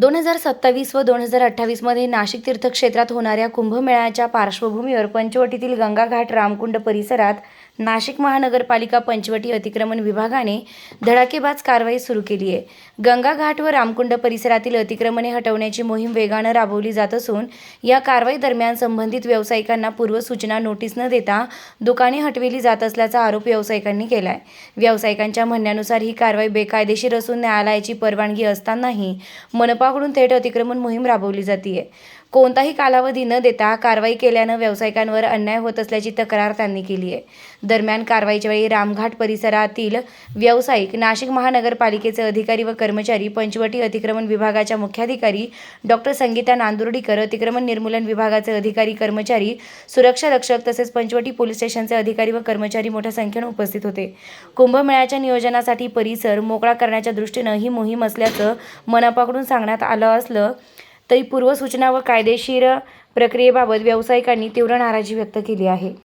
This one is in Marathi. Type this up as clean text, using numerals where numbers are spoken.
2027 व 2028 नाशिक तीर्थक्षेत्रात होणाऱ्या कुंभमेळ्याच्या पार्श्वभूमीवर पंचवटीतील गंगाघाट रामकुंड परिसरात नाशिक महानगरपालिका पंचवटी अतिक्रमण विभागाने धडाकेबाज कारवाई सुरू केली आहे. गंगाघाट व रामकुंड परिसरातील अतिक्रमणे हटवण्याची मोहीम वेगानं राबवली जात असून या कारवाई दरम्यान संबंधित व्यावसायिकांना पूर्वसूचना नोटीस न देता दुकाने हटविली जात असल्याचा आरोप व्यावसायिकांनी केला आहे. व्यावसायिकांच्या म्हणण्यानुसार ही कारवाई बेकायदेशीर असून न्यायालयाची परवानगी असतानाही मनपाकडून थेट अतिक्रमण मोहीम राबवली जाते. कोणताही कालावधी न देता कारवाई केल्यानं व्यावसायिकांवर अन्याय होत असल्याची तक्रार त्यांनी केली आहे. दरम्यान कारवाईच्या वेळी रामघाट परिसरातील व्यावसायिक, नाशिक महानगरपालिकेचे अधिकारी व कर्मचारी, पंचवटी अतिक्रमण विभागाच्या मुख्याधिकारी डॉ. संगीता नांदुर्डीकर, अतिक्रमण निर्मूलन विभागाचे अधिकारी कर्मचारी, सुरक्षा रक्षक तसेच पंचवटी पोलीस स्टेशनचे अधिकारी व कर्मचारी मोठ्या संख्येने उपस्थित होते. कुंभमेळ्याच्या नियोजनासाठी परिसर मोकळा करण्याच्या दृष्टीनं ही मोहीम असल्याचं मनपाकडून सांगण्यात आलं असलं तरी पूर्वसूचना व कायदेशीर प्रक्रियेबाबत व्यावसायिकांनी तीव्र नाराजी व्यक्त केली आहे.